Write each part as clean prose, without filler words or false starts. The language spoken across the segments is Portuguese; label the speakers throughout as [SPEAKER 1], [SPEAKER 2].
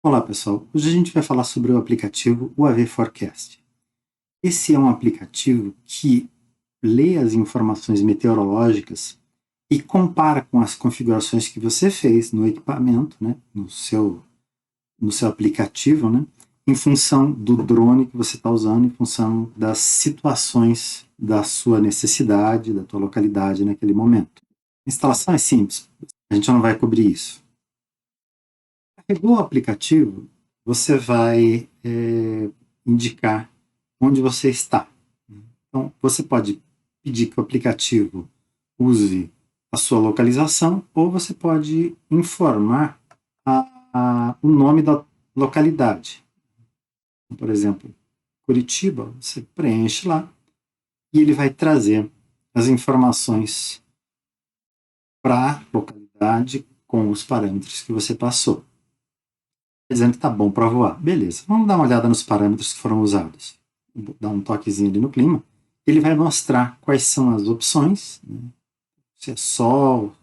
[SPEAKER 1] Olá pessoal, hoje a gente vai falar sobre o aplicativo UAV Forecast. Esse é um aplicativo que lê as informações meteorológicas e compara com as configurações que você fez no equipamento, né, no seu aplicativo, né, em função do drone que você está usando, em função das situações da sua necessidade, da tua localidade naquele momento. A instalação é simples, a gente não vai cobrir isso. Carregou o aplicativo, você vai indicar onde você está. Então, você pode pedir que o aplicativo use a sua localização ou você pode informar o nome da localidade. Por exemplo, Curitiba, você preenche lá e ele vai trazer as informações para a localidade com os parâmetros que você passou. Dizendo que está bom para voar. Beleza, vamos dar uma olhada nos parâmetros que foram usados. Vou dar um toquezinho ali no clima. Ele vai mostrar quais são as opções, né? Se é sol,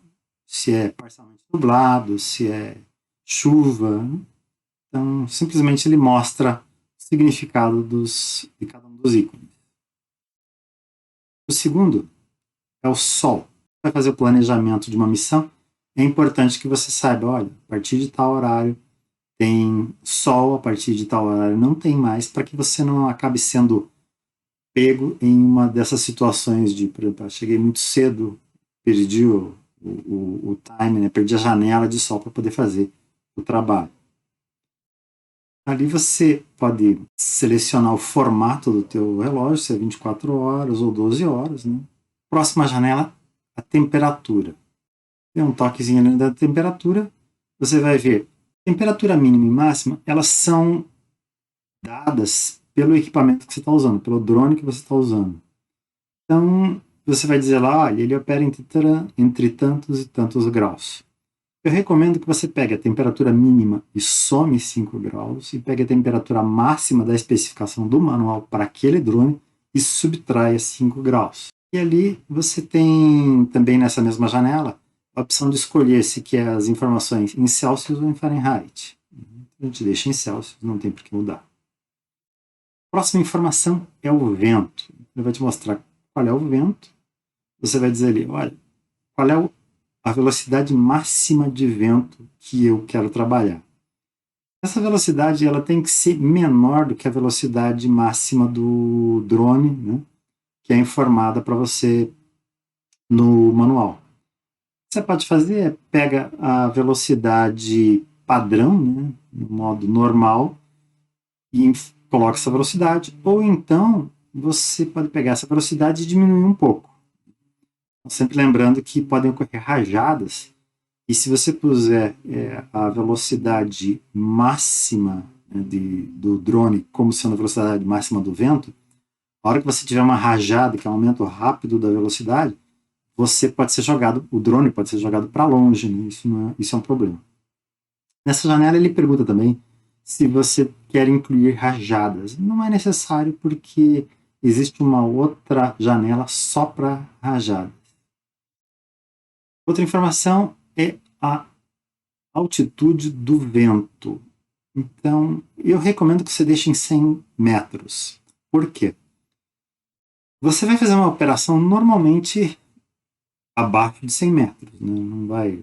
[SPEAKER 1] se é parcialmente nublado, se é chuva. Então, simplesmente ele mostra o significado de cada um dos ícones. O segundo é o sol. Vai fazer o planejamento de uma missão. É importante que você saiba, olha, a partir de tal horário tem sol, a partir de tal horário não tem mais, para que você não acabe sendo pego em uma dessas situações de, por exemplo, cheguei muito cedo, perdi o time, né? Perdi a janela de sol para poder fazer o trabalho. Ali você pode selecionar o formato do teu relógio, se é 24 horas ou 12 horas. Né? Próxima janela, a temperatura. Tem um toquezinho ali da temperatura, você vai ver temperatura mínima e máxima, elas são dadas pelo equipamento que você está usando, pelo drone que você está usando. Então, você vai dizer lá, olha, ele opera entre tantos e tantos graus. Eu recomendo que você pegue a temperatura mínima e some 5 graus e pegue a temperatura máxima da especificação do manual para aquele drone e subtraia 5 graus. E ali você tem também nessa mesma janela a opção de escolher se quer as informações em Celsius ou em Fahrenheit. A gente deixa em Celsius, não tem por que mudar. A próxima informação é o vento. Ele vai te mostrar qual é o vento. Você vai dizer ali, olha, qual é a velocidade máxima de vento que eu quero trabalhar. Essa velocidade ela tem que ser menor do que a velocidade máxima do drone, né, que é informada para você no manual. O que você pode fazer é pega a velocidade padrão, né, no modo normal, e coloca essa velocidade, ou então você pode pegar essa velocidade e diminuir um pouco. Sempre lembrando que podem ocorrer rajadas, e se você puser a velocidade máxima, né, do drone como sendo a velocidade máxima do vento, a hora que você tiver uma rajada, que é um aumento rápido da velocidade, você pode ser jogado, o drone pode ser jogado para longe, né? Isso é um problema. Nessa janela ele pergunta também se você quer incluir rajadas. Não é necessário porque existe uma outra janela só para rajadas. Outra informação é a altitude do vento. Então, eu recomendo que você deixe em 100 metros. Por quê? Você vai fazer uma operação normalmente abaixo de 100 metros. Né?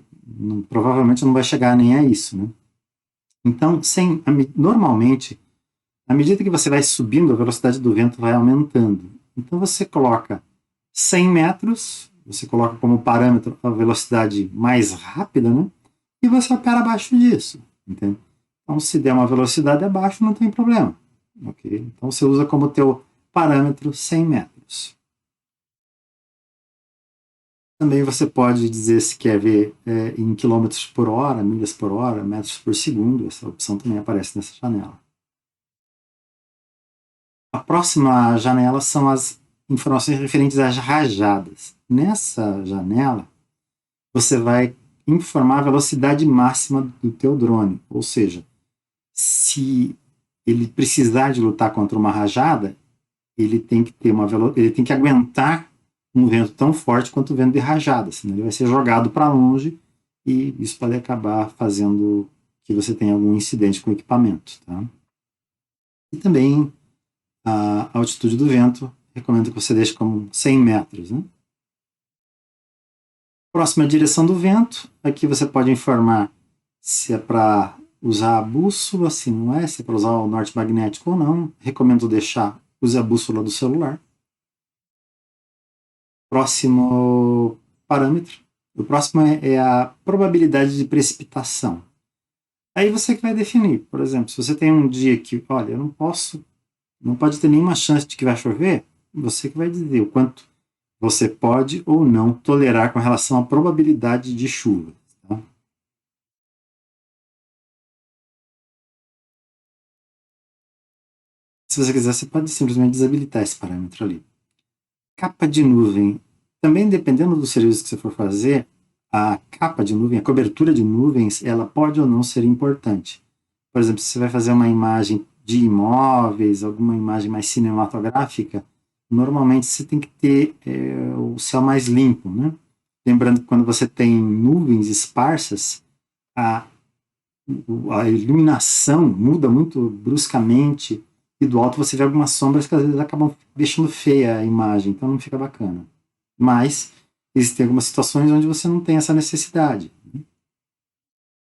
[SPEAKER 1] Provavelmente não vai chegar nem a isso. Né? Então, normalmente, à medida que você vai subindo, a velocidade do vento vai aumentando. Então, você coloca 100 metros, você coloca como parâmetro a velocidade mais rápida, né? E você opera abaixo disso. Entende? Então, se der uma velocidade abaixo, não tem problema. Okay? Então, você usa como teu parâmetro 100 metros. Também você pode dizer se quer ver em quilômetros por hora, milhas por hora, metros por segundo. Essa opção também aparece nessa janela. A próxima janela são as informações referentes às rajadas. Nessa janela, você vai informar a velocidade máxima do teu drone. Ou seja, se ele precisar de lutar contra uma rajada, ele tem que ele tem que aguentar um vento tão forte quanto o vento de rajada, senão ele vai ser jogado para longe e isso pode acabar fazendo que você tenha algum incidente com o equipamento. Tá? E também a altitude do vento, recomendo que você deixe como 100 metros. Né? Próxima direção do vento, aqui você pode informar se é para usar a bússola, se não é, se é para usar o norte magnético ou não. Recomendo use a bússola do celular. Próximo parâmetro. O próximo é a probabilidade de precipitação. Aí você que vai definir. Por exemplo, se você tem um dia que, olha, eu não pode ter nenhuma chance de que vai chover, você que vai dizer o quanto você pode ou não tolerar com relação à probabilidade de chuva. Tá? Se você quiser, você pode simplesmente desabilitar esse parâmetro ali. Capa de nuvem. Também dependendo do serviço que você for fazer, a capa de nuvem, a cobertura de nuvens, ela pode ou não ser importante. Por exemplo, se você vai fazer uma imagem de imóveis, alguma imagem mais cinematográfica, normalmente você tem que ter o céu mais limpo, né? Lembrando que quando você tem nuvens esparsas, a, a iluminação muda muito bruscamente e do alto você vê algumas sombras que às vezes acabam deixando feia a imagem, então não fica bacana. Mas existem algumas situações onde você não tem essa necessidade.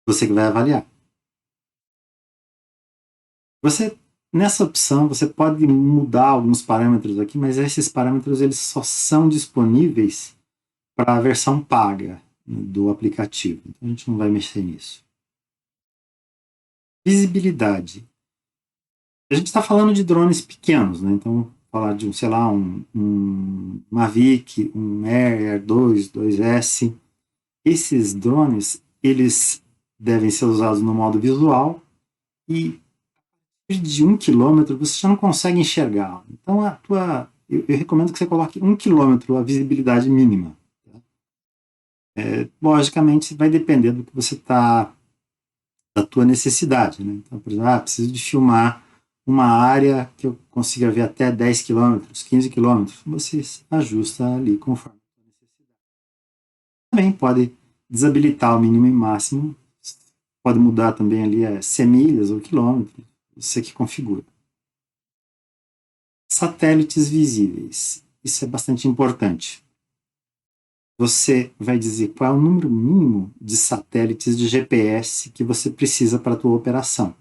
[SPEAKER 1] Você que vai avaliar. Nessa opção, você pode mudar alguns parâmetros aqui, mas esses parâmetros eles só são disponíveis para a versão paga do aplicativo. Então a gente não vai mexer nisso. Visibilidade. A gente está falando de drones pequenos, né? Então, falar de, sei lá, um Mavic, um Air 2, 2S. Esses drones, eles devem ser usados no modo visual e de 1 quilômetro você já não consegue enxergar. Então, eu recomendo que você coloque 1 quilômetro a visibilidade mínima. Logicamente, vai depender do que você está, da tua necessidade. Né? Então, por exemplo, preciso de filmar uma área que eu consiga ver até 10 quilômetros, 15 quilômetros. Você ajusta ali conforme a necessidade. Também pode desabilitar o mínimo e máximo. Pode mudar também ali semilhas ou quilômetros. Você que configura. Satélites visíveis. Isso é bastante importante. Você vai dizer qual é o número mínimo de satélites de GPS que você precisa para a tua operação.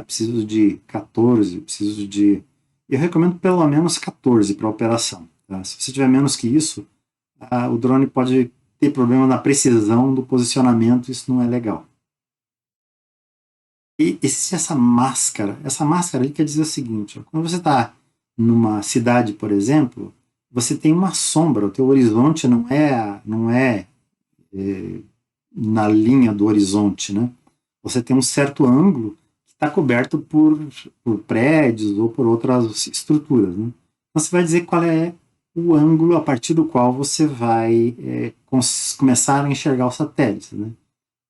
[SPEAKER 1] Preciso de 14, preciso de... Eu recomendo pelo menos 14 para a operação. Tá? Se você tiver menos que isso, o drone pode ter problema na precisão do posicionamento, isso não é legal. E essa máscara ali quer dizer o seguinte, quando você está numa cidade, por exemplo, você tem uma sombra, o teu horizonte não é na linha do horizonte, né? Você tem um certo ângulo que está coberto por prédios ou por outras estruturas, né? Então você vai dizer qual é o ângulo a partir do qual você vai começar a enxergar os satélites, né?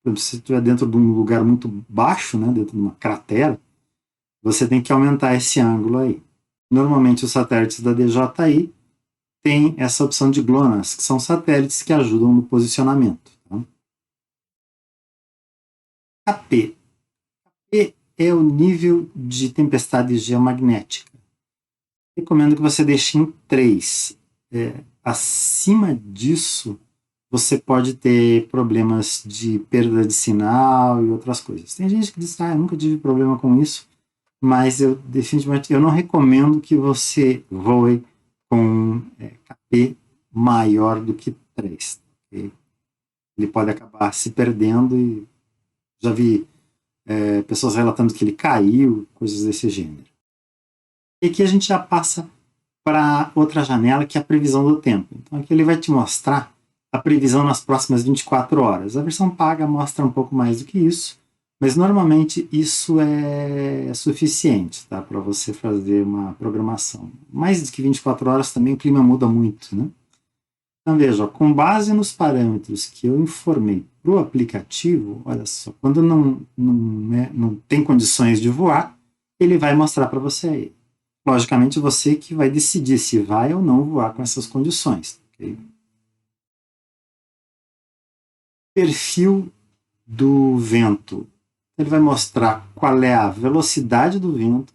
[SPEAKER 1] Se você estiver dentro de um lugar muito baixo, né, dentro de uma cratera, você tem que aumentar esse ângulo aí. Normalmente os satélites da DJI têm essa opção de GLONASS, que são satélites que ajudam no posicionamento. Tá? KP. KP é o nível de tempestade geomagnética. Recomendo que você deixe em 3. Acima disso, você pode ter problemas de perda de sinal e outras coisas. Tem gente que diz, eu nunca tive problema com isso, mas eu definitivamente não recomendo que você voe com KP maior do que 3. Okay? Ele pode acabar se perdendo e já vi pessoas relatando que ele caiu, coisas desse gênero. E aqui a gente já passa para outra janela, que é a previsão do tempo. Então aqui ele vai te mostrar a previsão nas próximas 24 horas. A versão paga mostra um pouco mais do que isso, mas normalmente isso é suficiente, tá, para você fazer uma programação. Mais do que 24 horas também o clima muda muito, né? Então veja, com base nos parâmetros que eu informei para o aplicativo, olha só, quando não tem condições de voar, ele vai mostrar para você aí. Logicamente você que vai decidir se vai ou não voar com essas condições. Okay? Perfil do vento. Ele vai mostrar qual é a velocidade do vento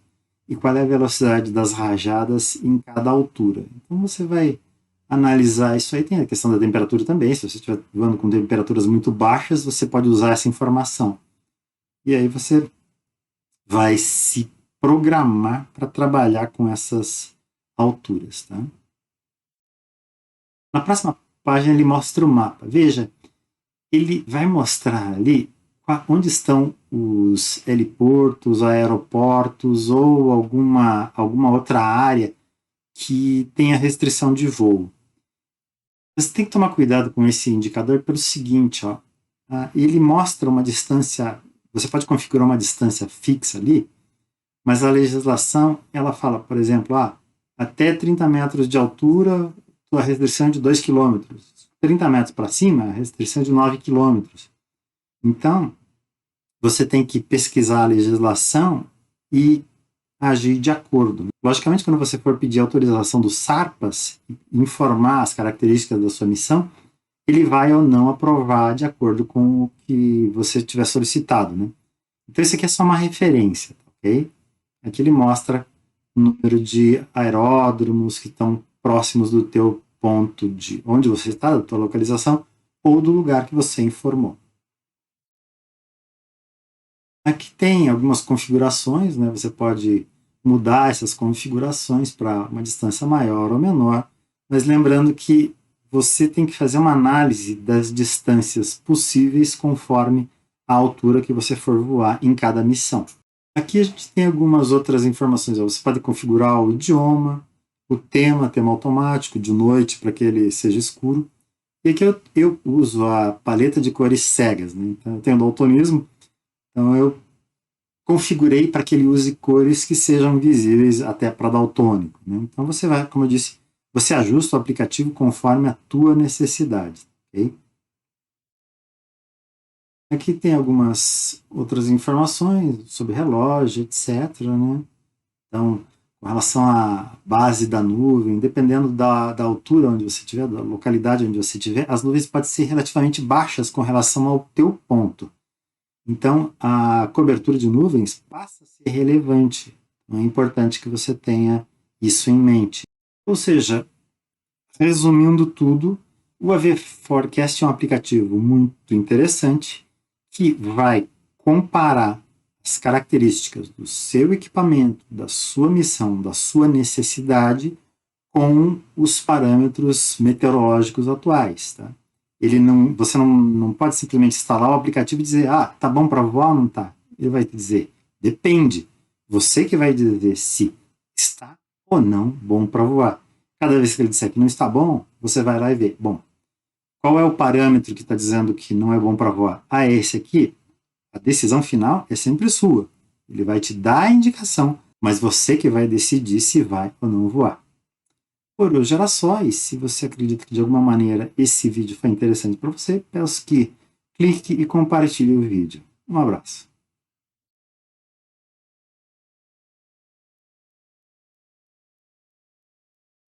[SPEAKER 1] e qual é a velocidade das rajadas em cada altura. Então você vai analisar isso aí. Tem a questão da temperatura também. Se você estiver voando com temperaturas muito baixas, você pode usar essa informação. E aí você vai se programar para trabalhar com essas alturas. Tá? Na próxima página ele mostra o mapa. Veja, ele vai mostrar ali onde estão os heliportos, aeroportos ou alguma outra área que tenha restrição de voo. Você tem que tomar cuidado com esse indicador pelo seguinte, ó, ele mostra uma distância, você pode configurar uma distância fixa ali, mas a legislação ela fala, por exemplo, até 30 metros de altura, a restrição é de 2 km. 30 metros para cima, a restrição é de 9 km. Então, você tem que pesquisar a legislação e agir de acordo. Logicamente, quando você for pedir autorização do SARPAS, informar as características da sua missão, ele vai ou não aprovar de acordo com o que você tiver solicitado. Né? Então, isso aqui é só uma referência, ok? Aqui ele mostra o número de aeródromos que estão próximos do teu ponto de onde você está, da tua localização, ou do lugar que você informou. Aqui tem algumas configurações, né? Você pode mudar essas configurações para uma distância maior ou menor, mas lembrando que você tem que fazer uma análise das distâncias possíveis conforme a altura que você for voar em cada missão. Aqui a gente tem algumas outras informações. Você pode configurar o idioma, o tema automático, de noite, para que ele seja escuro. E aqui eu uso a paleta de cores cegas. Né? Então, eu tenho daltonismo, então eu configurei para que ele use cores que sejam visíveis até para daltônico. Né? Então você vai, como eu disse, você ajusta o aplicativo conforme a tua necessidade. Okay? Aqui tem algumas outras informações sobre relógio, etc. Né? Então, com relação à base da nuvem, dependendo da altura onde você estiver, da localidade onde você estiver, as nuvens podem ser relativamente baixas com relação ao teu ponto. Então, a cobertura de nuvens passa a ser relevante. Então, é importante que você tenha isso em mente. Ou seja, resumindo tudo, o AV Forecast é um aplicativo muito interessante que vai comparar as características do seu equipamento, da sua missão, da sua necessidade com os parâmetros meteorológicos atuais. Tá? Você não pode simplesmente instalar o aplicativo e dizer, tá bom para voar ou não tá? Ele vai te dizer, depende. Você que vai dizer se está ou não bom para voar. Cada vez que ele disser que não está bom, você vai lá e vê, bom, qual é o parâmetro que está dizendo que não é bom para voar? É esse aqui? A decisão final é sempre sua. Ele vai te dar a indicação, mas você que vai decidir se vai ou não voar. Por hoje era só, e se você acredita que de alguma maneira esse vídeo foi interessante para você, peço que clique e compartilhe o vídeo. Um abraço.